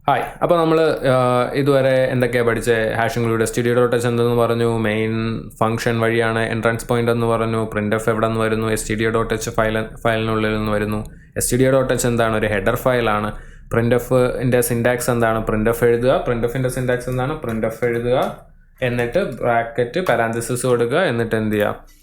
Hi. അപ്പോൾ നമ്മൾ ഇതുവരെ എന്തൊക്കെയാണ് പഠിച്ചത്? ഹാഷ് ഇൻക്ലൂഡ് std.h എന്തെന്ന് പറഞ്ഞു, മെയിൻ ഫംഗ്ഷൻ വഴിയാണ് എൻട്രൻസ് പോയിന്റ് എന്ന് പറഞ്ഞു, പ്രിന്റ് എഫ് എവിടെ നിന്ന് വരുന്നു, std.h ഫയലിനുള്ളിൽ നിന്ന് വരുന്നു. std.h എന്താണ്? ഒരു ഹെഡർ ഫയലാണ്. പ്രിന്റ് എഫിൻ്റെ സിൻടാക്സ് എന്താണ്? പ്രിന്റ് എഫ് എഴുതുക. പ്രിന്റ് എഫിൻ്റെ സിൻടാക്സ് എന്താണ്? പ്രിന്റ് എഫ് എഴുതുക, എന്നിട്ട് ബ്രാക്കറ്റ് പാരാന്തസിസ് കൊടുക്കുക, എന്നിട്ട് എന്ത് ചെയ്യുക,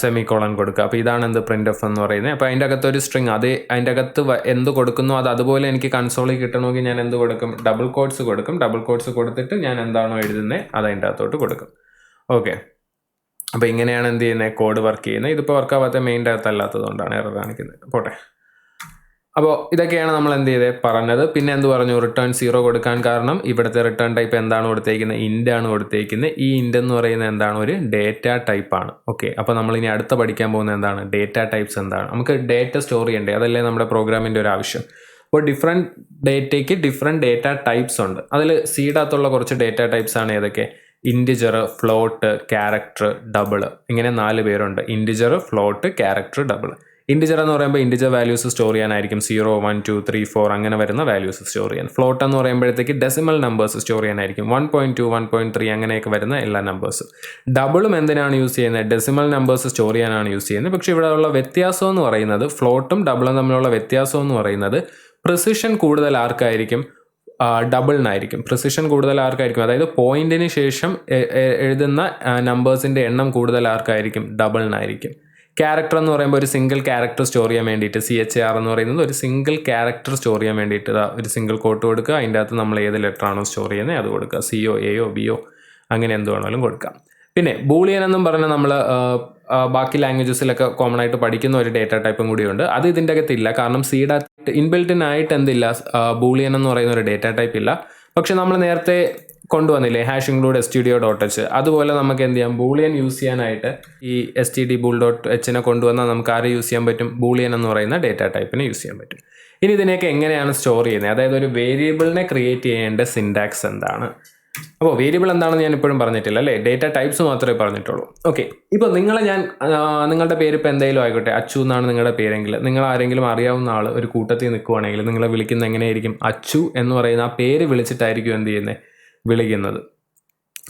സെമിക്കോളൻ കൊടുക്കുക. അപ്പോൾ ഇതാണ് എന്ത് പ്രിന്റ് എഫ് എന്ന് പറയുന്നത്. അപ്പോൾ അതിൻ്റെ അകത്ത് ഒരു സ്ട്രിങ്, അതിൻ്റെ അകത്ത് എന്ത് കൊടുക്കുന്നു അത് അതുപോലെ എനിക്ക് കൺസോളിൽ കിട്ടണമെങ്കിൽ ഞാൻ എന്ത് കൊടുക്കും? ഡബിൾ കോഡ്സ് കൊടുക്കും. ഡബിൾ കോഡ്സ് കൊടുത്തിട്ട് ഞാൻ എന്താണോ എഴുതുന്നത് അത് അതിൻ്റെ അകത്തോട്ട് കൊടുക്കും. ഓക്കെ, അപ്പോൾ ഇങ്ങനെയാണ് എന്ത് ചെയ്യുന്നത്, കോഡ് വർക്ക് ചെയ്യുന്നത്. ഇതിപ്പോൾ വർക്ക് ആവാത്ത മെയിൻ്റെ അകത്തല്ലാത്തത് കൊണ്ടാണ് എറർ കാണിക്കുന്നത്. പോട്ടെ. അപ്പോൾ ഇതൊക്കെയാണ് നമ്മൾ എന്ത് ചെയ്തത് പറഞ്ഞത്. പിന്നെ എന്ത് പറഞ്ഞു? റിട്ടേൺ 0 കൊടുക്കാൻ കാരണം ഇവിടുത്തെ റിട്ടേൺ ടൈപ്പ് എന്താണ് കൊടുത്തേക്കുന്നത്? ഇൻ്റ് ആണ് കൊടുത്തേക്കുന്നത്. ഈ ഇൻ്റ് എന്ന് പറയുന്നത് എന്താണ്? ഒരു ഡേറ്റ ടൈപ്പാണ്. ഓക്കെ, അപ്പോൾ നമ്മൾ ഇനി അടുത്ത പഠിക്കാൻ പോകുന്നത് എന്താണ്? ഡേറ്റ ടൈപ്സ് എന്താണ്? നമുക്ക് ഡേറ്റ സ്റ്റോർ ചെയ്യണ്ടേ? അതല്ലേ നമ്മുടെ പ്രോഗ്രാമിൻ്റെ ഒരു ആവശ്യം. അപ്പോൾ ഡിഫറെൻറ്റ് ഡേറ്റയ്ക്ക് ഡിഫറെൻറ്റ് ഡേറ്റ ടൈപ്സ് ഉണ്ട്. അതിൽ സീഡകത്തുള്ള കുറച്ച് ഡേറ്റ ടൈപ്സ് ആണ് ഏതൊക്കെ? Integer, float, character, double. ഇങ്ങനെ 4 പേരുണ്ട്. Integer, float, character, double. Integer എന്ന് പറയുമ്പോൾ ഇൻറ്റിജർ വാല്യൂസ് സ്റ്റോർ ചെയ്യാനായിരിക്കും. 0, 1, 2, 3, 4 അങ്ങനെ വരുന്ന വാല്യൂസ് സ്റ്റോർ ചെയ്യാൻ. ഫ്ലോട്ട് എന്ന് പറയുമ്പോഴത്തേക്ക് ഡെസിമൽ നമ്പേഴ്സ് സ്റ്റോർ ചെയ്യാനായിരിക്കും. 1.2, 1.3 അങ്ങനെയൊക്കെ വരുന്ന എല്ലാ നമ്പേഴ്സും. ഡബിളും എന്തിനാണ് യൂസ് ചെയ്യുന്നത്? ഡെസിമൽ നമ്പേഴ്സ് സ്റ്റോർ ചെയ്യാനാണ് യൂസ് ചെയ്യുന്നത്. പക്ഷേ ഇവിടെ ഉള്ള വ്യത്യാസം എന്ന് പറയുന്നത്, ഫ്ലോട്ടും ഡബിളും തമ്മിലുള്ള വ്യത്യാസം എന്ന് പറയുന്നത്, പ്രിസിഷൻ കൂടുതൽ ആർക്കായിരിക്കും? ഡബിളിനായിരിക്കും. പ്രിസിഷൻ കൂടുതൽ ആർക്കായിരിക്കും? അതായത് പോയിന്റിന് ശേഷം എഴുതുന്ന നമ്പേഴ്സിൻ്റെ എണ്ണം കൂടുതൽ ആർക്കായിരിക്കും? ഡബിളിനായിരിക്കും. ക്യാരക്ടർ എന്ന് പറയുമ്പോൾ ഒരു സിംഗിൾ ക്യാരക്ടർ സ്റ്റോർ ചെയ്യാൻ വേണ്ടിയിട്ട്, CHAR എന്ന് പറയുന്നത് ഒരു സിംഗിൾ ക്യാരക്ടർ സ്റ്റോർ ചെയ്യാൻ വേണ്ടിയിട്ട് ഒരു സിംഗിൾ കോട്ട് കൊടുക്കുക. അതിൻ്റെ അകത്ത് നമ്മൾ ഏത് ലെറ്റർ ആണോ സ്റ്റോർ ചെയ്യുന്നത് അത് കൊടുക്കുക. CO, AO, BO അങ്ങനെ എന്ത് വേണമെങ്കിലും കൊടുക്കാം. പിന്നെ ബൂളിയൻ എന്നും പറഞ്ഞാൽ നമ്മൾ ബാക്കി ലാംഗ്വേജസിലൊക്കെ കോമൺ ആയിട്ട് പഠിക്കുന്ന ഒരു ഡേറ്റ ടൈപ്പും കൂടിയുണ്ട്. അത് ഇതിൻ്റെ അകത്തില്ല. കാരണം ഇൻബിൽറ്റിനായിട്ട് എന്തില്ല? ബൂളിയൻ എന്ന് പറയുന്ന ഒരു ഡേറ്റ ടൈപ്പ് ഇല്ല. പക്ഷെ നമ്മൾ നേരത്തെ കൊണ്ടുവന്നില്ലേ ഹാഷ് ഇൻക്ലൂഡ് std.h, അതുപോലെ നമുക്ക് എന്ത് ചെയ്യാം? ബൂളിയൻ യൂസ് ചെയ്യാനായിട്ട് ഈ std.bool.h കൊണ്ടുവന്നാൽ നമുക്ക് ആരെ യൂസ് ചെയ്യാൻ പറ്റും? ബൂളിയൻ എന്ന് പറയുന്ന ഡേറ്റ ടൈപ്പിനെ യൂസ് ചെയ്യാൻ പറ്റും. ഇനി ഇതിനെയൊക്കെ എങ്ങനെയാണ് സ്റ്റോർ ചെയ്യുന്നത്? അതായത് ഒരു വേരിയബിളിനെ ക്രിയേറ്റ് ചെയ്യേണ്ട സിൻടാക്സ് എന്താണ്? അപ്പോൾ വേരിയബിൾ എന്താണെന്ന് ഞാൻ ഇപ്പോഴും പറഞ്ഞിട്ടില്ല അല്ലേ, ഡേറ്റ ടൈപ്സ് മാത്രമേ പറഞ്ഞിട്ടുള്ളൂ. ഓക്കെ, ഇപ്പോൾ നിങ്ങളുടെ പേര് ഇപ്പോൾ എന്തെങ്കിലും ആയിക്കോട്ടെ, അച്ചു എന്നാണ് നിങ്ങളുടെ പേരെങ്കിൽ, നിങ്ങൾ ആരെങ്കിലും അറിയാവുന്ന ആൾ ഒരു കൂട്ടത്തിൽ നിൽക്കുവാണെങ്കിൽ നിങ്ങളെ വിളിക്കുന്നത് എങ്ങനെയായിരിക്കും? അച്ചു എന്ന് പറയുന്ന ആ പേര് വിളിച്ചിട്ടായിരിക്കും എന്ത് ചെയ്യുന്നത്? വിളിക്കുന്നത്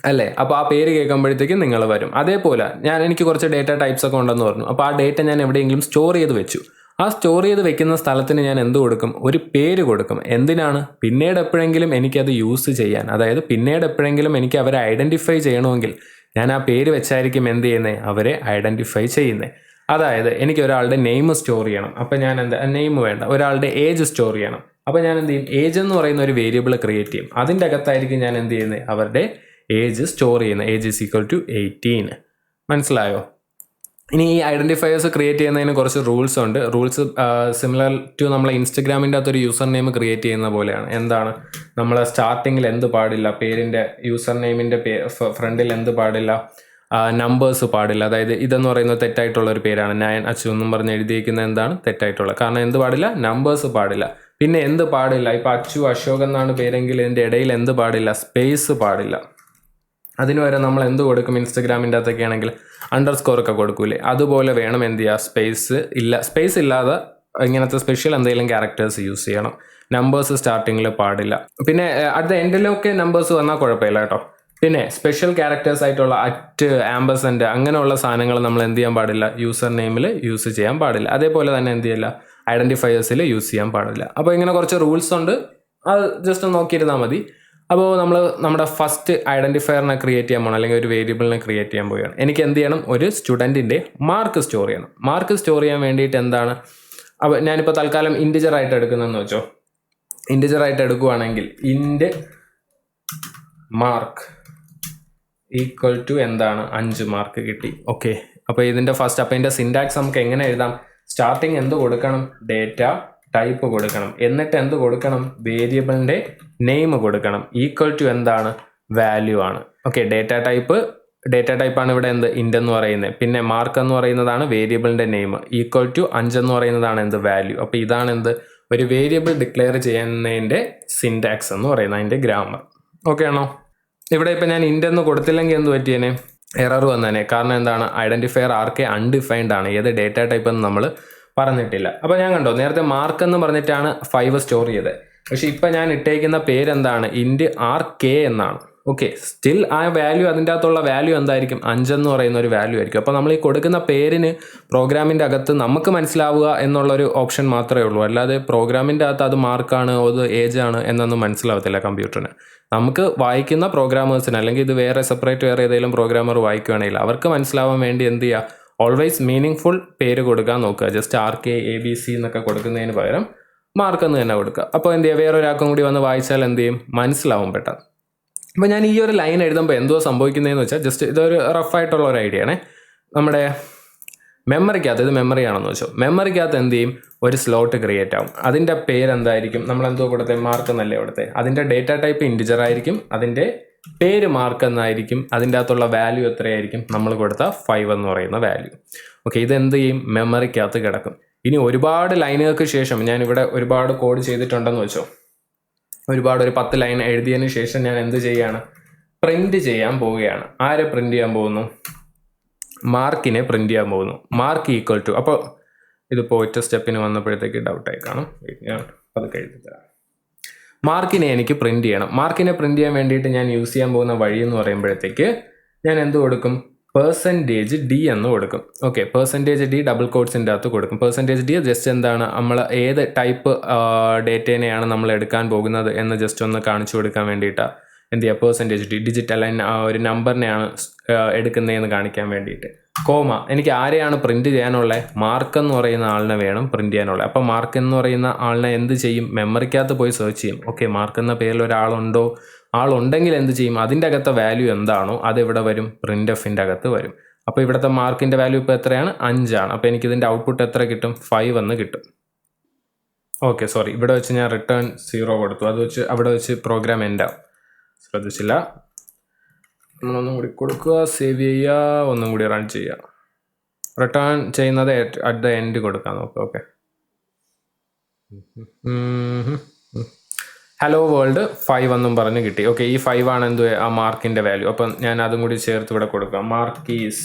അല്ലേ. അപ്പോൾ ആ പേര് കേൾക്കുമ്പോഴത്തേക്കും നിങ്ങൾ വരും. അതേപോലെ എനിക്ക് കുറച്ച് ഡേറ്റ ടൈപ്സ് ഒക്കെ ഉണ്ടെന്ന് പറഞ്ഞു. അപ്പോൾ ആ ഡേറ്റ ഞാൻ എവിടെയെങ്കിലും സ്റ്റോർ ചെയ്ത് വെച്ചു. ആ സ്റ്റോർ ചെയ്ത് വെക്കുന്ന സ്ഥലത്തിന് ഞാൻ എന്ത് കൊടുക്കും? ഒരു പേര് കൊടുക്കും. എന്തിനാണ്? പിന്നീട് എപ്പോഴെങ്കിലും എനിക്കത് യൂസ് ചെയ്യാൻ, അതായത് പിന്നീട് എപ്പോഴെങ്കിലും എനിക്ക് അവരെ ഐഡൻറ്റിഫൈ ചെയ്യണമെങ്കിൽ ഞാൻ ആ പേര് വെച്ചായിരിക്കും എന്ത് ചെയ്യുന്നത്? അവരെ ഐഡൻറ്റിഫൈ ചെയ്യുന്നത്. അതായത് എനിക്ക് ഒരാളുടെ നെയിം സ്റ്റോർ ചെയ്യണം. അപ്പോൾ ഞാൻ നെയിം വേണ്ട, ഒരാളുടെ ഏജ് സ്റ്റോർ ചെയ്യണം. അപ്പോൾ ഞാൻ എന്ത് ചെയ്യും? ഏജ് എന്ന് പറയുന്ന ഒരു വേരിയബിൾ ക്രിയേറ്റ് ചെയ്യും. അതിൻ്റെ അകത്തായിരിക്കും ഞാൻ എന്ത് ചെയ്യുന്നത്? അവരുടെ ഏജ് സ്റ്റോർ ചെയ്യുന്നത്. ഏജ് = 18. മനസ്സിലായോ? ഇനി ഈ ഐഡൻറ്റിഫയേഴ്സ് ക്രിയേറ്റ് ചെയ്യുന്നതിന് കുറച്ച് റൂൾസ് ഉണ്ട്. റൂൾസ് സിമിലർ ടു നമ്മളെ ഇൻസ്റ്റഗ്രാമിൻ്റെ അകത്തൊരു യൂസർ നെയിം ക്രിയേറ്റ് ചെയ്യുന്ന പോലെയാണ്. എന്താണ്? നമ്മൾ സ്റ്റാർട്ടിങ്ങിൽ എന്ത് പാടില്ല? പേരിൻ്റെ യൂസർ നെയിമിൻ്റെ ഫ്രണ്ടിൽ എന്ത് പാടില്ല? നമ്പേഴ്സ് പാടില്ല. അതായത് ഇതെന്ന് പറയുന്നത് തെറ്റായിട്ടുള്ള ഒരു പേരാണ്. 9 അച്ചു എന്നും പറഞ്ഞ് എഴുതിയിരിക്കുന്നത് എന്താണ്? തെറ്റായിട്ടുള്ള. കാരണം എന്ത് പാടില്ല? നമ്പേഴ്സ് പാടില്ല. പിന്നെ എന്ത് പാടില്ല? ഇപ്പോൾ അച്ചു അശോക് എന്നാണ് പേരെങ്കിൽ ഇതിൻ്റെ ഇടയിൽ എന്ത് പാടില്ല? സ്പേസ് പാടില്ല. അതിന് വരെ നമ്മൾ എന്ത് കൊടുക്കും? ഇൻസ്റ്റഗ്രാമിൻ്റെ അകത്തൊക്കെ ആണെങ്കിൽ _ ഒക്കെ കൊടുക്കൂലേ, അതുപോലെ വേണം എന്ത് ചെയ്യുക? സ്പേസ് ഇല്ലാതെ ഇങ്ങനത്തെ സ്പെഷ്യൽ എന്തെങ്കിലും ക്യാരക്ടേഴ്സ് യൂസ് ചെയ്യണം. നമ്പേഴ്സ് സ്റ്റാർട്ടിങ്ങിൽ പാടില്ല. പിന്നെ അറ്റ് എൻഡിലൊക്കെ നമ്പേഴ്സ് വന്നാൽ കുഴപ്പമില്ല കേട്ടോ. പിന്നെ സ്പെഷ്യൽ ക്യാരക്ടേഴ്സ് ആയിട്ടുള്ള @ അങ്ങനെയുള്ള സാധനങ്ങൾ നമ്മൾ എന്ത് ചെയ്യാൻ പാടില്ല? യൂസർ നെയിമിൽ യൂസ് ചെയ്യാൻ പാടില്ല. അതേപോലെ തന്നെ എന്ത് ചെയ്യില്ല? ഐഡൻറ്റിഫയേഴ്സിൽ യൂസ് ചെയ്യാൻ പാടില്ല. അപ്പോൾ ഇങ്ങനെ കുറച്ച് റൂൾസ് ഉണ്ട്. അത് ജസ്റ്റ് നോക്കിയിരുന്നാൽ മതി. അപ്പോൾ നമ്മുടെ ഫസ്റ്റ് ഐഡൻറ്റിഫയറിനെ ക്രിയേറ്റ് ചെയ്യാൻ പോകണം, അല്ലെങ്കിൽ ഒരു വേരിയബിളിനെ ക്രിയേറ്റ് ചെയ്യാൻ പോവുകയാണ്. എനിക്ക് എന്ത് ചെയ്യണം? ഒരു സ്റ്റുഡൻറ്റിൻ്റെ മാർക്ക് സ്റ്റോർ ചെയ്യണം. മാർക്ക് സ്റ്റോർ ചെയ്യാൻ വേണ്ടിയിട്ട് എന്താണ്? അപ്പോൾ ഞാനിപ്പോൾ തൽക്കാലം ഇൻറ്റിജർ ആയിട്ട് എടുക്കുന്നതെന്ന് വെച്ചോ. ഇൻറ്റിജർ ആയിട്ട് എടുക്കുകയാണെങ്കിൽ ഇൻറ്റ് മാർക്ക് = എന്താണ്? 5 മാർക്ക് കിട്ടി. ഓക്കെ, അപ്പോൾ ഇതിൻ്റെ സിൻടാക്സ് നമുക്ക് എങ്ങനെ എഴുതാം? സ്റ്റാർട്ടിങ് എന്ത് കൊടുക്കണം? ഡേറ്റ ടൈപ്പ് കൊടുക്കണം. എന്നിട്ട് എന്ത് കൊടുക്കണം? വേരിയബിളിൻ്റെ നെയിം കൊടുക്കണം. = എന്താണ്? വാല്യൂ ആണ്. ഓക്കെ, ഡേറ്റ ടൈപ്പാണ് ഇവിടെ എന്ത്? ഇൻ്റ് എന്ന് പറയുന്നത്. പിന്നെ മാർക്ക് എന്ന് പറയുന്നതാണ് വേരിയബിളിൻ്റെ നെയിം. = 5 എന്ന് പറയുന്നതാണ് എന്ത്? വാല്യൂ. അപ്പോൾ ഇതാണ് എന്ത്? ഒരു വേരിയബിൾ ഡിക്ലെയർ ചെയ്യുന്നതിൻ്റെ സിൻടാക്സ് എന്ന് പറയുന്നത്, അതിൻ്റെ ഗ്രാമർ. ഓക്കെ ആണോ? ഇവിടെ ഇപ്പോൾ ഞാൻ ഇൻ്റ് എന്ന് കൊടുത്തില്ലെങ്കിൽ എന്ത് പറ്റിയേനെ? എറർ വന്നേനെ. കാരണം എന്താണ്? ഐഡൻറ്റിഫയർ ആർക്കെ അൺഡിഫൈൻഡ് ആണ്. ഏത് ഡേറ്റ ടൈപ്പ് എന്ന് നമ്മൾ പറഞ്ഞിട്ടില്ല. അപ്പോൾ ഞാൻ കണ്ടോ, നേരത്തെ മാർക്ക് എന്ന് പറഞ്ഞിട്ടാണ് 5 സ്റ്റോർ ചെയ്തത്. പക്ഷെ ഇപ്പം ഞാൻ ഇട്ടേക്കുന്ന പേരെന്താണ്, ഇൻറ്റ് RK എന്നാണ്. ഓക്കെ, സ്റ്റിൽ ആ വാല്യൂ, അതിൻ്റെ അകത്തുള്ള വാല്യൂ എന്തായിരിക്കും, 5 എന്ന് പറയുന്ന ഒരു വാല്യൂ ആയിരിക്കും. അപ്പോൾ നമ്മൾ ഈ കൊടുക്കുന്ന പേരിന് പ്രോഗ്രാമിൻ്റെ അകത്ത് നമുക്ക് മനസ്സിലാവുക എന്നുള്ളൊരു ഓപ്ഷൻ മാത്രമേ ഉള്ളൂ. അല്ലാതെ പ്രോഗ്രാമിൻ്റെ അകത്ത് അത് മാർക്കാണ്, അത് ഏജ് ആണ് എന്നൊന്നും മനസ്സിലാവത്തില്ല കമ്പ്യൂട്ടറിന്. നമുക്ക് വായിക്കുന്ന പ്രോഗ്രാമേഴ്സിന്, അല്ലെങ്കിൽ ഇത് വേറെ സെപ്പറേറ്റ് വേറെ ഏതെങ്കിലും പ്രോഗ്രാമർ വായിക്കുകയാണെങ്കിൽ അവർക്ക് മനസ്സിലാവാൻ വേണ്ടി എന്ത് ചെയ്യുക, ഓൾവേസ് മീനിങ് ഫുൾ പേര് കൊടുക്കാൻ നോക്കുക. ജസ്റ്റ് RK ABC എന്നൊക്കെ കൊടുക്കുന്നതിന് പകരം മാർക്കെന്ന് തന്നെ കൊടുക്കുക. അപ്പോൾ എന്ത് ചെയ്യുക, വേറൊരാൾക്കും കൂടി വന്ന് വായിച്ചാൽ എന്ത് ചെയ്യും, മനസ്സിലാവും പെട്ടെന്ന്. അപ്പോൾ ഞാൻ ഈ ഒരു ലൈൻ എഴുതുമ്പോൾ എന്തോ സംഭവിക്കുന്നതെന്ന് വെച്ചാൽ, ജസ്റ്റ് ഇതൊരു റഫായിട്ടുള്ള ഒരു ഐഡിയ ആണ്. നമ്മുടെ മെമ്മറിക്കകത്ത്, ഇത് മെമ്മറിയാണെന്ന് വെച്ചോ, മെമ്മറിക്കകത്ത് എന്ത് ചെയ്യും, ഒരു സ്ലോട്ട് ക്രിയേറ്റ് ആവും. അതിൻ്റെ പേരെന്തായിരിക്കും, നമ്മളെന്തോ കൊടുത്തേ, മാർക്ക് എന്നല്ലേ കൊടുത്തേ. അതിൻ്റെ ഡേറ്റ ടൈപ്പ് ഇൻറ്റിജർ ആയിരിക്കും, അതിൻ്റെ പേര് മാർക്ക് എന്നായിരിക്കും, അതിൻ്റെ അകത്തുള്ള വാല്യൂ എത്രയായിരിക്കും, നമ്മൾ കൊടുത്ത 5 എന്ന് പറയുന്ന വാല്യൂ. ഓക്കെ, ഇതെന്ത് ചെയ്യും, മെമ്മറിക്കകത്ത് കിടക്കും. ഇനി ഒരുപാട് ലൈനുകൾക്ക് ശേഷം, ഞാനിവിടെ ഒരുപാട് കോഡ് ചെയ്തിട്ടുണ്ടെന്ന് വെച്ചോ, ഒരു 10 ലൈൻ എഴുതിയതിന് ശേഷം ഞാൻ എന്ത് ചെയ്യുകയാണ്, പ്രിൻറ്റ് ചെയ്യാൻ പോവുകയാണ്. ആരെ പ്രിൻറ്റ് ചെയ്യാൻ പോകുന്നു, മാർക്കിനെ പ്രിൻറ്റ് ചെയ്യാൻ പോകുന്നു. മാർക്ക് ഈക്വൽ ടു, അപ്പോൾ ഇതിപ്പോൾ ഒറ്റ സ്റ്റെപ്പിന് വന്നപ്പോഴത്തേക്ക് ഡൗട്ടായി കാണും, ഞാൻ അത് എഴുതിത്തരാം. മാർക്കിനെ എനിക്ക് പ്രിൻറ്റ് ചെയ്യണം. മാർക്കിനെ പ്രിൻറ്റ് ചെയ്യാൻ വേണ്ടിയിട്ട് ഞാൻ യൂസ് ചെയ്യാൻ പോകുന്ന വഴി എന്ന് പറയുമ്പോഴത്തേക്ക് ഞാൻ എന്ത് കൊടുക്കും, %d എന്ന് കൊടുക്കും. ഓക്കെ, %d ഡബിൾ കോട്ട്സിൻ്റെ അകത്ത് കൊടുക്കും. %d ജസ്റ്റ് എന്താണ്, നമ്മൾ ഏത് ടൈപ്പ് ഡേറ്റേനെയാണ് നമ്മൾ എടുക്കാൻ പോകുന്നത് എന്ന് ജസ്റ്റ് ഒന്ന് കാണിച്ചു കൊടുക്കാൻ വേണ്ടിയിട്ടാണ് എന്ത് ചെയ്യുക, %d ഡിജിറ്റൽ ഒരു നമ്പറിനെയാണ് എടുക്കുന്നതെന്ന് കാണിക്കാൻ വേണ്ടിയിട്ട്. കോമ, എനിക്ക് ആരെയാണ് പ്രിൻറ്റ് ചെയ്യാനുള്ളത്, മാർക്ക് എന്ന് പറയുന്ന ആളിനെ വേണം പ്രിൻറ്റ് ചെയ്യാനുള്ളത്. അപ്പോൾ മാർക്ക് എന്ന് പറയുന്ന ആളിനെ എന്ത് ചെയ്യും, മെമ്മറിക്കകത്ത് പോയി സെർച്ച് ചെയ്യും. ഓക്കെ, മാർക്ക് എന്ന പേരിൽ ഒരാളുണ്ടോ, ആളുണ്ടെങ്കിൽ എന്ത് ചെയ്യും, അതിൻ്റെ അകത്തെ വാല്യൂ എന്താണോ അതെവിടെ വരും, printf-ൻ്റെ അകത്ത് വരും. അപ്പോൾ ഇവിടുത്തെ മാർക്കിൻ്റെ വാല്യൂ ഇപ്പോൾ എത്രയാണ്, 5 ആണ്. അപ്പോൾ എനിക്കിതിൻ്റെ ഔട്ട്പുട്ട് എത്ര കിട്ടും, 5 എന്ന് കിട്ടും. ഓക്കെ, സോറി, ഇവിടെ വെച്ച് ഞാൻ റിട്ടേൺ 0 കൊടുത്തു. അത് വെച്ച് അവിടെ വെച്ച് പ്രോഗ്രാം എൻഡ് ആവും, ശ്രദ്ധിച്ചില്ല. നമ്മളൊന്നും കൂടി കൊടുക്കുക, സേവ് ചെയ്യുക, ഒന്നും കൂടി റൺ ചെയ്യുക. റിട്ടേൺ ചെയ്യുന്നത് അറ്റ് ദ എൻഡ് കൊടുക്കാൻ നോക്കുക. ഓക്കെ, ഹലോ വേൾഡ് 5 എന്നും പറഞ്ഞ് കിട്ടി. ഓക്കെ, ഈ 5 ആണ് എന്ത്, ആ മാർക്കിൻ്റെ വാല്യൂ. അപ്പം ഞാൻ അതും കൂടി ചേർത്ത് ഇവിടെ കൊടുക്കാം, മാർക്ക് ഈസ്.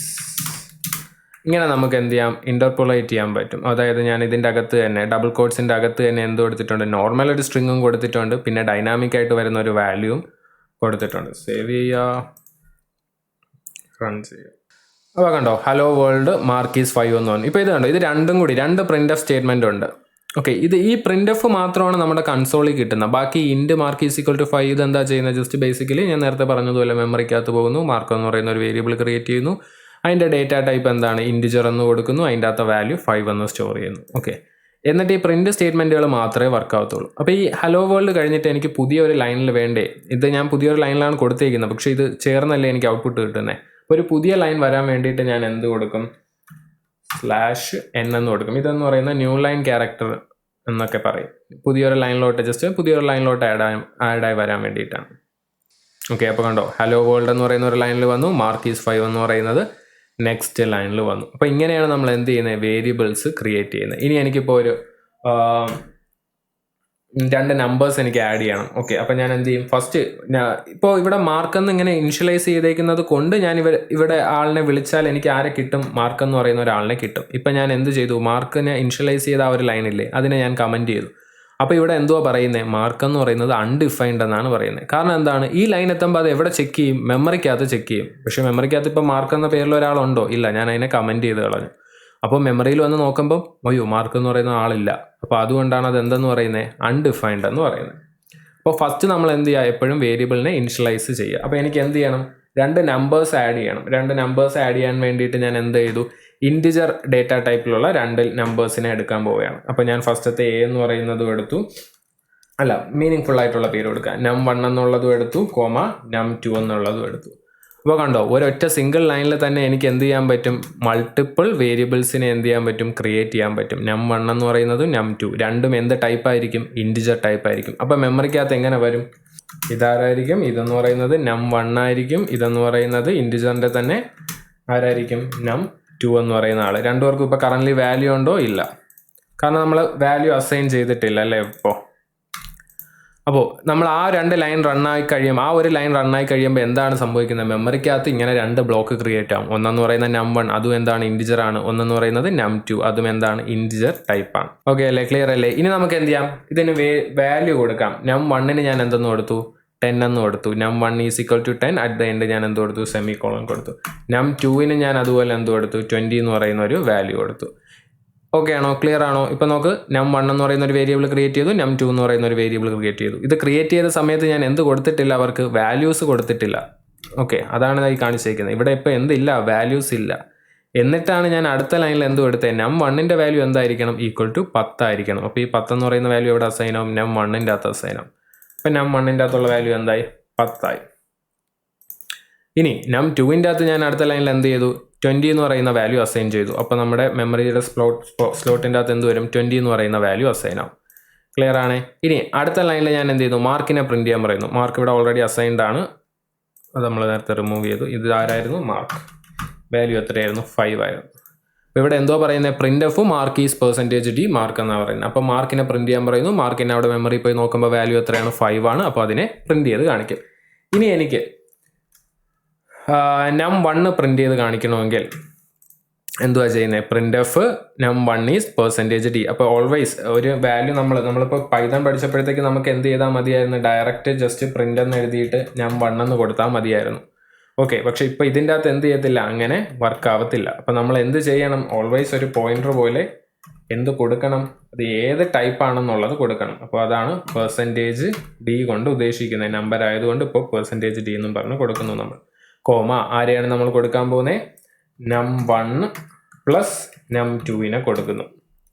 ഇങ്ങനെ നമുക്ക് എന്ത് ചെയ്യാം, ഇൻ്റർപോളേറ്റ് ചെയ്യാൻ പറ്റും. അതായത് ഞാൻ ഇതിൻ്റെ അകത്ത് തന്നെ ഡബിൾ കോട്ട്സിൻ്റെ അകത്ത് തന്നെ എന്ത് കൊടുത്തിട്ടുണ്ട്, നോർമൽ ഒരു സ്ട്രിങ്ങും കൊടുത്തിട്ടുണ്ട്, പിന്നെ ഡൈനാമിക് ആയിട്ട് വരുന്ന ഒരു വാല്യൂവും കൊടുത്തിട്ടുണ്ട്. സേവ് ചെയ്യുക, റൺ ചെയ്യുക. അപ്പോൾ കണ്ടോ, ഹലോ വേൾഡ് മാർക്ക് ഈസ് 5 എന്ന് പറഞ്ഞു. ഇപ്പോൾ ഇത് കണ്ടോ, ഇത് രണ്ടും കൂടി 2 printf സ്റ്റേറ്റ്മെൻ്റ് ഉണ്ട്. ഓക്കെ, ഇത് ഈ printf മാത്രമാണ് നമ്മുടെ കൺസോളിൽ കിട്ടുന്നത്. ബാക്കി ഇൻറ്റ് മാർക്ക് ഈസ് ഈക്വൽ ടു 5 ഇതെന്താ ചെയ്യുന്നത്, ജസ്റ്റ് ബേസിക്കലി ഞാൻ നേരത്തെ പറഞ്ഞതുപോലെ മെമ്മറിക്കകത്ത് പോകുന്നു, മാർക്ക് എന്ന് പറയുന്ന ഒരു വേരിയബിൾ ക്രിയേറ്റ് ചെയ്യുന്നു, അതിൻ്റെ ഡേറ്റ ടൈപ്പ് എന്താണ്, ഇൻറ്റിജർ എന്ന് കൊടുക്കുന്നു, അതിൻ്റെ അകത്ത് വാല്യൂ 5 എന്ന് സ്റ്റോർ ചെയ്യുന്നു. ഓക്കെ, എന്നിട്ട് ഈ പ്രിൻറ്റ് സ്റ്റേറ്റ്മെൻറ്റുകൾ മാത്രമേ വർക്ക് ആവത്തുള്ളൂ. അപ്പോൾ ഈ ഹലോ വേൾഡ് കഴിഞ്ഞിട്ട് എനിക്ക് പുതിയൊരു ലൈനിൽ വേണ്ടേ, ഇത് ഞാൻ പുതിയൊരു ലൈനിലാണ് കൊടുത്തേക്കുന്നത്, പക്ഷേ ഇത് ചേർന്നല്ലേ എനിക്ക് ഔട്ട്പുട്ട് കിട്ടുന്നത്. അപ്പോൾ ഒരു പുതിയ ലൈൻ വരാൻ വേണ്ടിയിട്ട് ഞാൻ എന്ത് കൊടുക്കും, /n എന്ന് കൊടുക്കും. ഇതെന്ന് പറയുന്ന ന്യൂ ലൈൻ ക്യാരക്ടർ എന്നൊക്കെ പറയും. പുതിയൊരു ലൈനിലോട്ട് ജസ്റ്റ് പുതിയൊരു ലൈനിലോട്ട് ആഡായി വരാൻ വേണ്ടിയിട്ടാണ്. ഓക്കെ, അപ്പോൾ കണ്ടോ, ഹലോ വേൾഡ് എന്ന് പറയുന്ന ഒരു ലൈനിൽ വന്നു, മാർക്ക് ഈസ് 5 എന്ന് പറയുന്നത് നെക്സ്റ്റ് ലൈനിൽ വന്നു. അപ്പോൾ ഇങ്ങനെയാണ് നമ്മൾ എന്ത് ചെയ്യുന്നത്, വേരിയബിൾസ് ക്രിയേറ്റ് ചെയ്യുന്നത്. ഇനി എനിക്കിപ്പോൾ ഒരു 2 നമ്പേഴ്സ് എനിക്ക് ആഡ് ചെയ്യണം. ഓക്കെ, അപ്പോൾ ഞാൻ എന്ത് ചെയ്യും, ഫസ്റ്റ് ഇപ്പോൾ ഇവിടെ മാർക്കെന്ന് ഇങ്ങനെ ഇനിഷ്യലൈസ് ചെയ്തേക്കുന്നത് കൊണ്ട് ഞാൻ ഇവിടെ ആളിനെ വിളിച്ചാൽ എനിക്ക് ആരെ കിട്ടും, മാർക്കെന്ന് പറയുന്ന ഒരാളിനെ കിട്ടും. ഇപ്പം ഞാൻ എന്ത് ചെയ്തു, മാർക്കിനെ ഇനിഷ്യലൈസ് ചെയ്ത ആ ഒരു ലൈനില്ലേ, അതിനെ ഞാൻ കമൻറ്റ് ചെയ്തു. അപ്പോൾ ഇവിടെ എന്തുവാ പറയുന്നത്, മാർക്കെന്ന് പറയുന്നത് അൺഡിഫൈൻഡ് എന്നാണ് പറയുന്നത്. കാരണം എന്താണ്, ഈ ലൈൻ എത്തുമ്പോൾ അത് എവിടെ ചെക്ക് ചെയ്യും, മെമ്മറിക്കകത്ത് ചെക്ക് ചെയ്യും. പക്ഷേ മെമ്മറിക്കകത്ത് ഇപ്പോൾ മാർക്ക് എന്ന പേരിൽ ഒരാളുണ്ടോ, ഇല്ല, ഞാൻ അതിനെ കമൻറ്റ് ചെയ്ത് കളഞ്ഞു. അപ്പോൾ മെമ്മറിയിൽ വന്ന് നോക്കുമ്പോൾ അയ്യോ മാർക്ക് എന്ന് പറയുന്ന ആളില്ല. അപ്പോൾ അതുകൊണ്ടാണ് അത് എന്തെന്ന് പറയുന്നത്, അൺഡിഫൈൻഡ് എന്ന് പറയുന്നത്. അപ്പോൾ ഫസ്റ്റ് നമ്മൾ എന്ത് ചെയ്യുക, എപ്പോഴും വേരിയബിളിനെ ഇനിഷ്യലൈസ് ചെയ്യുക. അപ്പോൾ എനിക്ക് എന്ത് ചെയ്യണം, 2 നമ്പേഴ്സ് ആഡ് ചെയ്യണം. 2 നമ്പേഴ്സ് ആഡ് ചെയ്യാൻ വേണ്ടിയിട്ട് ഞാൻ എന്ത് ചെയ്തു, ഇൻറ്റിജർ ഡേറ്റ ടൈപ്പിലുള്ള 2 നമ്പേഴ്സിനെ എടുക്കാൻ പോവുകയാണ്. അപ്പോൾ ഞാൻ ഫസ്റ്റത്തെ A എന്ന് പറയുന്നതും എടുത്തു, അല്ല മീനിങ് ഫുൾ ആയിട്ടുള്ള പേര് കൊടുക്കുക, num1 എന്നുള്ളതും എടുത്തു, num2 എന്നുള്ളതും എടുത്തു. അപ്പോൾ കണ്ടോ, ഒരൊറ്റ സിംഗിൾ ലൈനിൽ തന്നെ എനിക്ക് എന്ത് ചെയ്യാൻ പറ്റും, മൾട്ടിപ്പിൾ വേരിയബിൾസിനെ എന്ത് ചെയ്യാൻ പറ്റും, ക്രിയേറ്റ് ചെയ്യാൻ പറ്റും. num1 എന്ന് പറയുന്നത് num2 രണ്ടും എന്ത് ടൈപ്പ് ആയിരിക്കും, ഇൻറ്റിജർ ടൈപ്പ് ആയിരിക്കും. അപ്പോൾ മെമ്മറിക്കകത്ത് എങ്ങനെ വരും, ഇതാരായിരിക്കും, ഇതെന്ന് പറയുന്നത് num1 ആയിരിക്കും, ഇതെന്ന് പറയുന്നത് ഇൻറ്റിജറിൻ്റെ തന്നെ ആരായിരിക്കും, num2 എന്ന് പറയുന്ന ആൾ. രണ്ടുപേർക്കും ഇപ്പോൾ കറൻ്റ്ലി വാല്യൂ ഉണ്ടോ, ഇല്ല, കാരണം നമ്മൾ വാല്യൂ അസൈൻ ചെയ്തിട്ടില്ല അല്ലേ ഇപ്പോൾ. അപ്പോൾ നമ്മൾ ആ രണ്ട് ലൈൻ റണ്ണായി കഴിയുമ്പോൾ ആ ഒരു ലൈൻ റണ്ണായി കഴിയുമ്പോൾ എന്താണ് സംഭവിക്കുന്നത്? മെമ്മറിക്കകത്ത് ഇങ്ങനെ രണ്ട് ബ്ലോക്ക് ക്രിയേറ്റ് ആവും. ഒന്നെന്ന് പറയുന്നത് num1, അതും എന്താണ് ഇൻറ്റിജർ ആണ്. ഒന്നെന്ന് പറയുന്നത് num2, അതും എന്താണ് ഇൻറ്റിജർ ടൈപ്പാണ്. ഓക്കെ അല്ലേ? ക്ലിയർ അല്ലേ? ഇനി നമുക്ക് എന്ത് ചെയ്യാം? ഇതിന് വാല്യൂ കൊടുക്കാം. num1ന് ഞാൻ എന്തെന്ന് കൊടുത്തു? 10 എന്ന് കൊടുത്തു. num1 is equal to 10. At the end ഞാൻ എന്ത് കൊടുത്തു? സെമി കോളൻ കൊടുത്തു. num2ന് ഞാൻ അതുപോലെ എന്ത് കൊടുത്തു? 20 എന്ന് പറയുന്ന ഒരു വാല്യൂ കൊടുത്തു. ഓക്കെ ആണോ? ക്ലിയർ ആണോ? ഇപ്പോൾ നമുക്ക് num1 എന്ന് പറയുന്ന ഒരു വേരിയബിൾ ക്രിയേറ്റ് ചെയ്തു, num2 എന്ന് പറയുന്ന ഒരു വേരിയബിൾ ക്രിയേറ്റ് ചെയ്തു. ഇത് ക്രിയേറ്റ് ചെയ്ത സമയത്ത് ഞാൻ എന്ത് കൊടുത്തിട്ടില്ല? അവർക്ക് വാല്യൂസ് കൊടുത്തിട്ടില്ല. ഓക്കെ, അതാണ് ഈ കാണിച്ചിരിക്കുന്നത്. ഇവിടെ ഇപ്പോൾ എന്തില്ല? വാല്യൂസ് ഇല്ല. എന്നിട്ടാണ് ഞാൻ അടുത്ത ലൈനിൽ എന്ത് കൊടുത്തത്? num1ൻ്റെ വാല്യൂ എന്തായിരിക്കണം? ഈക്വൽ ടു 10 ആയിരിക്കണം. അപ്പോൾ ഈ 10 എന്ന് പറയുന്ന വാല്യൂ എവിടെ അസൈൻ ആവും? num1ൻ്റെ അകത്ത് അസൈൻ ആവും. അപ്പോൾ num1ൻ്റെ അകത്തുള്ള വാല്യൂ എന്തായി? 10 ആയി. ഇനി num2ൻ്റെ അകത്ത് ഞാൻ അടുത്ത ലൈനിൽ എന്ത് ചെയ്തു? 20 എന്ന് പറയുന്ന വാല്യൂ അസൈൻ ചെയ്തു. അപ്പോൾ നമ്മുടെ മെമ്മറിയുടെ സ്ലോട്ടിൻ്റെ അകത്ത് എന്ത് വരും? 20 എന്ന് പറയുന്ന വാല്യൂ അസൈൻ ആവും. ക്ലിയർ ആണ്? ഇനി അടുത്ത ലൈനിൽ ഞാൻ എന്ത് ചെയ്തു? മാർക്കിനെ പ്രിൻറ്റ് ചെയ്യാൻ പറയുന്നു. മാർക്ക് ഇവിടെ ഓൾറെഡി അസൈൻഡ് ആണ്, അത് നമ്മൾ നേരത്തെ റിമൂവ് ചെയ്തു. ഇത് ആരായിരുന്നു? മാർക്ക്. വാല്യൂ എത്രയായിരുന്നു? 5 ആയിരുന്നു. അപ്പോൾ ഇവിടെ എന്തോ പറയുന്നത്? Print F mark is %d mark എന്നാണ് പറയുന്നത്. അപ്പോൾ മാർക്കിനെ പ്രിൻറ്റ് ചെയ്യാൻ പറയുന്നു. മാർക്കിനെ അവിടെ മെമ്മറി പോയി നോക്കുമ്പോൾ വാല്യൂ എത്രയാണ്? 5 ആണ്. അപ്പോൾ അതിനെ പ്രിൻറ്റ് ചെയ്ത് കാണിക്കും. ഇനി എനിക്ക് num1 പ്രിൻറ്റ് ചെയ്ത് കാണിക്കണമെങ്കിൽ എന്തുവാ ചെയ്യുന്നത്? Print F num1 is %d. അപ്പോൾ ഓൾവേസ് ഒരു വാല്യൂ നമ്മളിപ്പോൾ പൈതൺ പഠിച്ചപ്പോഴത്തേക്ക് നമുക്ക് എന്ത് ചെയ്താൽ മതിയായിരുന്നു? ഡയറക്റ്റ് ജസ്റ്റ് പ്രിൻ്റ് എന്ന് എഴുതിയിട്ട് num1 എന്ന് കൊടുത്താൽ മതിയായിരുന്നു. ഓക്കെ, പക്ഷേ ഇപ്പോൾ ഇതിൻ്റെ അകത്ത് എന്ത് ചെയ്യത്തില്ല? അങ്ങനെ വർക്ക് ആവത്തില്ല. അപ്പോൾ നമ്മൾ എന്ത് ചെയ്യണം? ഓൾവേസ് ഒരു പോയിൻ്റർ പോലെ എന്ത് കൊടുക്കണം? അത് ഏത് ടൈപ്പ് ആണെന്നുള്ളത് കൊടുക്കണം. അപ്പോൾ അതാണ് %d കൊണ്ട് ഉദ്ദേശിക്കുന്നത്. നമ്പർ ആയതുകൊണ്ട് ഇപ്പോൾ %d എന്നും പറഞ്ഞ് കൊടുക്കുന്നു നമ്മൾ. കോമ ആരെയാണ് നമ്മൾ കൊടുക്കാൻ പോകുന്നത്? num1 പ്ലസ് num2നെ കൊടുക്കുന്നു.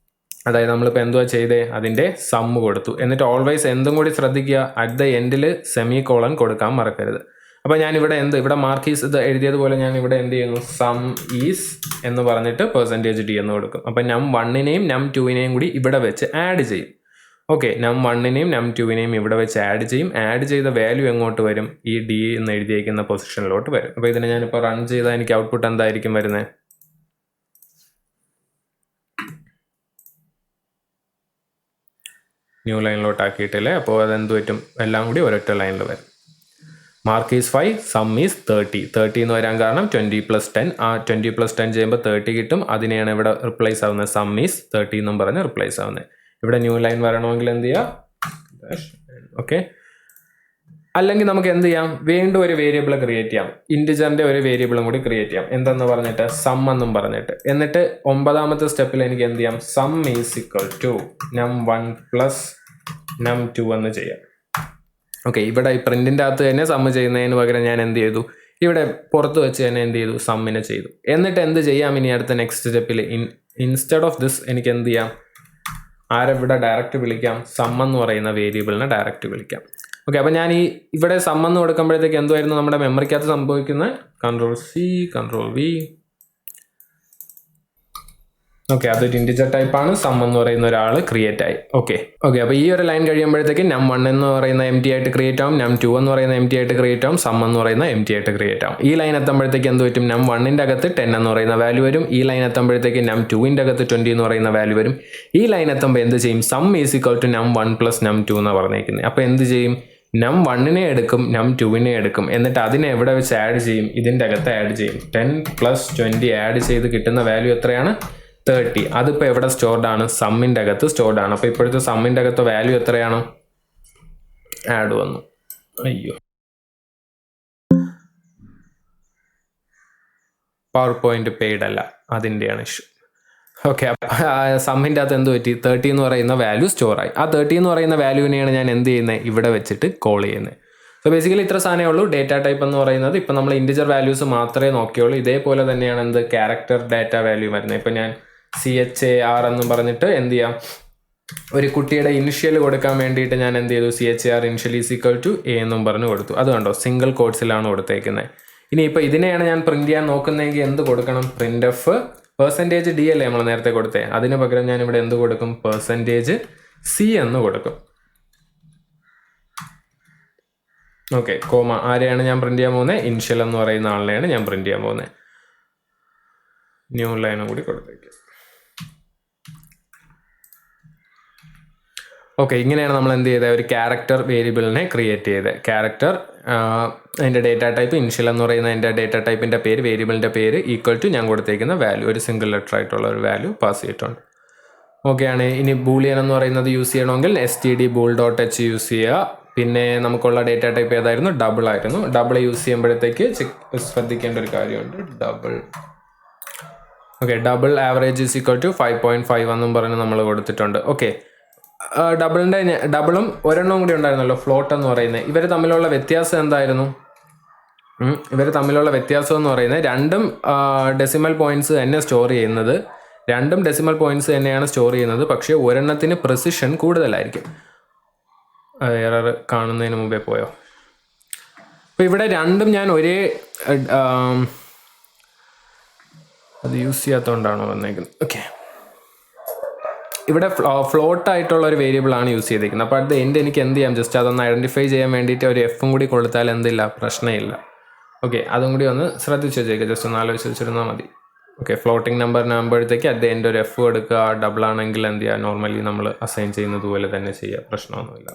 അതായത് നമ്മളിപ്പോൾ എന്തുവാ ചെയ്തേ? അതിൻ്റെ സമ്മ് കൊടുത്തു. എന്നിട്ട് ഓൾവേസ് എന്തും കൂടി ശ്രദ്ധിക്കുക, അറ്റ് ദ എൻഡിൽ സെമി കോളൻ കൊടുക്കാൻ മറക്കരുത്. അപ്പോൾ ഞാനിവിടെ ഇവിടെ മാർക്ക് ഈസ് ഇത് എഴുതിയതുപോലെ ഞാൻ ഇവിടെ എന്ത് ചെയ്യുന്നു? സം ഈസ് എന്ന് പറഞ്ഞിട്ട് %d എന്ന് കൊടുക്കും. അപ്പോൾ num1നെയും num2നെയും കൂടി ഇവിടെ വെച്ച് ആഡ് ചെയ്യും. ഓക്കെ, num1നെയും num2നെയും ഇവിടെ വെച്ച് ആഡ് ചെയ്യും. ആഡ് ചെയ്ത വാല്യൂ എങ്ങോട്ട് വരും? ഈ d എന്ന് എഴുതിയേക്കുന്ന പൊസിഷനിലോട്ട് വരും. അപ്പോൾ ഇതിനെ ഞാനിപ്പോൾ റൺ ചെയ്താൽ എനിക്ക് ഔട്ട്പുട്ട് എന്തായിരിക്കും വരുന്നത്? ന്യൂ ലൈനിലോട്ട് ആക്കിയിട്ടില്ലേ? അപ്പോൾ അതെന്ത് പറ്റും? എല്ലാം കൂടി ഒരൊറ്റ ലൈനിൽ വരും. മാർക്ക് ഈസ് 5, സം ഈസ് 30 എന്ന് വരാൻ കാരണം 20 + 10. ആ 20 + 10 ചെയ്യുമ്പോൾ 30 കിട്ടും. അതിനെയാണ് ഇവിടെ റിപ്ലേസ് ആവുന്നത്. സം ഈസ് 30 എന്നും പറഞ്ഞ് റിപ്ലേസ് ആവുന്നത്. ഇവിടെ ന്യൂ ലൈൻ വരണമെങ്കിൽ എന്ത് ചെയ്യാം? ഓക്കെ, അല്ലെങ്കിൽ നമുക്ക് എന്ത് ചെയ്യാം? വീണ്ടും ഒരു വേരിയബിൾ ക്രിയേറ്റ് ചെയ്യാം. ഇൻറ്റിജറിൻ്റെ ഒരു വേരിയബിളും കൂടി ക്രിയേറ്റ് ചെയ്യാം. എന്തെന്ന് പറഞ്ഞിട്ട്? സം എന്നും പറഞ്ഞിട്ട്. എന്നിട്ട് 9ാമത്തെ സ്റ്റെപ്പിൽ എനിക്ക് എന്ത് ചെയ്യാം? Sum is equal to num1 plus num2 എന്ന് ചെയ്യാം. ഓക്കെ, ഇവിടെ ഈ പ്രിൻറ്റിൻ്റെ അകത്ത് തന്നെ സമ്മ് ചെയ്യുന്നതിന് പകരം ഞാൻ എന്ത് ചെയ്തു? ഇവിടെ പുറത്ത് വെച്ച് തന്നെ എന്ത് ചെയ്തു? സമ്മിനെ ചെയ്തു. എന്നിട്ട് എന്ത് ചെയ്യാം? ഇനി അടുത്ത നെക്സ്റ്റ് സ്റ്റെപ്പിൽ ഇൻസ്റ്റെഡ് ഓഫ് ദിസ് എനിക്ക് എന്ത് ചെയ്യാം? ആരെവിടെ ഡയറക്റ്റ് വിളിക്കാം? സം എന്ന് പറയുന്ന വേരിയബിളിനെ ഡയറക്റ്റ് വിളിക്കാം. ഓക്കെ, അപ്പോൾ ഞാൻ ഇവിടെ സം എന്ന് കൊടുക്കുമ്പോഴത്തേക്ക് എന്തുമായിരുന്നു നമ്മുടെ മെമ്മറിക്കകത്ത് സംഭവിക്കുന്നത്? Ctrl+C Ctrl+V. ഓക്കെ, അതൊരു ഇൻറ്റിജർ ടൈപ്പാണ്. സം എന്ന് പറയുന്ന ഒരാൾ ക്രിയേറ്റ് ആയി. ഓക്കെ, അപ്പോൾ ഈ ഒരു ലൈൻ കഴിയുമ്പോഴത്തേക്ക് num1 എന്ന് പറയുന്ന empty ആയിട്ട് ക്രിയേറ്റ് ആവും, num2 എന്ന് പറയുന്ന empty ആയിട്ട് ക്രിയേറ്റ് ആവും, സം എന്ന് പറയുന്ന empty ആയിട്ട് ക്രിയേറ്റ് ആവും. ഈ ലൈൻ എത്തുമ്പോഴത്തേക്ക് എന്ത് പറ്റും? num1ൻ്റെ അകത്ത് 10 എന്ന് പറയുന്ന വാല്യൂ വരും. ഈ ലൈൻ എത്തുമ്പോഴത്തേക്ക് num2ൻ്റെ അകത്ത് 20 എന്ന് പറയുന്ന വാല്യൂ വരും. ഈ ലൈൻ എത്തുമ്പോൾ എന്ത് ചെയ്യും? Sum is equal to num1 plus num2 എന്നാണ് പറഞ്ഞേക്കുന്നത്. അപ്പോൾ എന്ത് ചെയ്യും? num1നെ എടുക്കും, num2നെ എടുക്കും. എന്നിട്ട് അതിനെ എവിടെ വെച്ച് ആഡ് ചെയ്യും? ഇതിൻ്റെ അകത്ത് ആഡ് ചെയ്യും. 10 + 20 ആഡ് ചെയ്ത് കിട്ടുന്ന വാല്യൂ എത്രയാണ്? 30. അതിപ്പോൾ എവിടെ സ്റ്റോർഡ് ആണ്? സമ്മിൻ്റെ അകത്ത് സ്റ്റോർഡ് ആണ്. അപ്പോൾ ഇപ്പോഴത്തെ സമ്മിൻ്റെ അകത്ത് വാല്യൂ എത്രയാണ്? ആഡ് വന്നു. അയ്യോ, പവർ പോയിന്റ് പെയ്ഡ് അല്ല, അതിൻ്റെയാണ് ഇഷ്യൂ. ഓക്കെ, സമ്മിൻ്റെ അകത്ത് എന്ത് പറ്റി? 30 എന്ന് പറയുന്ന വാല്യൂ സ്റ്റോർ ആയി. ആ 30 എന്ന് പറയുന്ന വാല്യൂവിനെയാണ് ഞാൻ എന്ത് ചെയ്യുന്നത്? ഇവിടെ വെച്ചിട്ട് കോൾ ചെയ്യുന്നത്. സോ ബേസിക്കലി ഇത്ര സാധനമേ ഉള്ളൂ. ഡേറ്റ ടൈപ്പ് എന്ന് പറയുന്നത് ഇപ്പം നമ്മൾ ഇൻറ്റിജർ വാല്യൂസ് മാത്രമേ നോക്കിയുള്ളൂ. ഇതേപോലെ തന്നെയാണ് എന്ത് ക്യാരക്ടർ ഡാറ്റ വാല്യൂ വരുന്നത്. ഇപ്പം ഞാൻ CHAR എന്നും പറഞ്ഞിട്ട് എന്ത് ചെയ്യാം? ഒരു കുട്ടിയുടെ ഇനിഷ്യൽ കൊടുക്കാൻ വേണ്ടിയിട്ട് ഞാൻ എന്ത് ചെയ്തു? CHAR initial is equal to A എന്നും പറഞ്ഞ് കൊടുത്തു. അത് കണ്ടോ, സിംഗിൾ കോഡ്സിലാണ് കൊടുത്തേക്കുന്നത്. ഇനിയിപ്പോൾ ഇതിനെയാണ് ഞാൻ പ്രിൻറ്റ് ചെയ്യാൻ നോക്കുന്നതെങ്കിൽ എന്ത് കൊടുക്കണം? പ്രിൻ്റ് എഫ് %d അല്ലേ നമ്മൾ നേരത്തെ കൊടുത്തേ? അതിന് പകരം ഞാൻ ഇവിടെ എന്ത് കൊടുക്കും? %C എന്ന് കൊടുക്കും. ഓക്കെ, കോമ ആരെയാണ് ഞാൻ പ്രിൻറ്റ് ചെയ്യാൻ പോകുന്നത്? ഇനിഷ്യൽ എന്ന് പറയുന്ന ആളിനെയാണ് ഞാൻ പ്രിൻറ്റ് ചെയ്യാൻ പോകുന്നത്. ന്യൂ ലൈനും കൂടി കൊടുത്തേക്കും. ഓക്കെ, ഇങ്ങനെയാണ് നമ്മൾ എന്ത് ചെയ്തത്, ഒരു ക്യാരക്ടർ വേരിയബിളിനെ ക്രിയേറ്റ് ചെയ്തത്. ക്യാരക്ടർ അതിൻ്റെ ഡേറ്റ ടൈപ്പ് ഇനിഷ്യൽ എന്ന് പറയുന്ന എൻ്റെ ഡേറ്റ ടൈപ്പിൻ്റെ പേര്, വേരിയബിളിൻ്റെ പേര് ഈക്വൽ ടു ഞാൻ കൊടുത്തേക്കുന്ന വാല്യൂ, ഒരു സിംഗിൾ ലെറ്റർ ആയിട്ടുള്ള ഒരു വാല്യൂ പാസ് ചെയ്തിട്ടുണ്ട്. ഓക്കെയാണ്. ഇനി ബൂളിയൻ എന്ന് പറയുന്നത് യൂസ് ചെയ്യണമെങ്കിൽ std bool.h യൂസ് ചെയ്യുക. പിന്നെ നമുക്കുള്ള ഡേറ്റ ടൈപ്പ് ഏതായിരുന്നു, ഡബിൾ ആയിരുന്നു. ഡബിൾ യൂസ് ചെയ്യുമ്പോഴത്തേക്ക് ശ്രദ്ധിക്കേണ്ട ഒരു കാര്യമുണ്ട്, double average is equal to 5.5 എന്നും പറഞ്ഞ് നമ്മൾ കൊടുത്തിട്ടുണ്ട്. ഓക്കെ, ഡബിളും ഒരെണ്ണം കൂടി ഉണ്ടായിരുന്നല്ലോ, ഫ്ലോട്ട് എന്ന് പറയുന്നത്. ഇവർ തമ്മിലുള്ള വ്യത്യാസം എന്തായിരുന്നു? ഇവർ തമ്മിലുള്ള വ്യത്യാസം എന്ന് പറയുന്നത് രണ്ടും ഡെസിമൽ പോയിന്റ്സ് തന്നെ സ്റ്റോർ ചെയ്യുന്നത്, രണ്ടും ഡെസിമൽ പോയിന്റ്സ് തന്നെയാണ് സ്റ്റോർ ചെയ്യുന്നത്. പക്ഷേ ഒരെണ്ണത്തിന് പ്രിസിഷൻ കൂടുതലായിരിക്കും. എറർ കാണുന്നതിന് മുമ്പേ പോയോ? അപ്പോൾ ഇവിടെ രണ്ടും ഞാൻ ഒരേ അത് യൂസ് ചെയ്യാത്തതുകൊണ്ടാണോ വന്നേക്കുന്നത്? ഓക്കെ, ഇവിടെ ഫ്ലോട്ട് ആയിട്ടുള്ള ഒരു വേരിയബിളാണ് യൂസ് ചെയ്തിരിക്കുന്നത്. അപ്പോൾ അടുത്ത എൻ്റെ എനിക്ക് എന്ത് ചെയ്യാം, ജസ്റ്റ് അതൊന്ന് ഐഡൻറ്റിഫൈ ചെയ്യാൻ വേണ്ടിയിട്ട് ഒരു എഫും കൂടി കൊടുത്താൽ എന്തില്ല, പ്രശ്നമില്ല. ഓക്കെ, അതും കൂടി ഒന്ന് ശ്രദ്ധിച്ച് വെച്ചേക്കുക, ജസ്റ്റ് ഒന്ന് ആലോചിച്ച് വെച്ചിരുന്നാൽ മതി. ഓക്കെ, ഫ്ലോട്ടിംഗ് നമ്പറിനാകുമ്പോഴത്തേക്ക് അറ്റ് എൻ്റെ ഒരു എഫ് എടുക്കുക. ഡബിൾ ആണെങ്കിൽ എന്ത് ചെയ്യുക, നോർമലി നമ്മൾ അസൈൻ ചെയ്യുന്നത് പോലെ തന്നെ ചെയ്യുക, പ്രശ്നമൊന്നുമില്ല.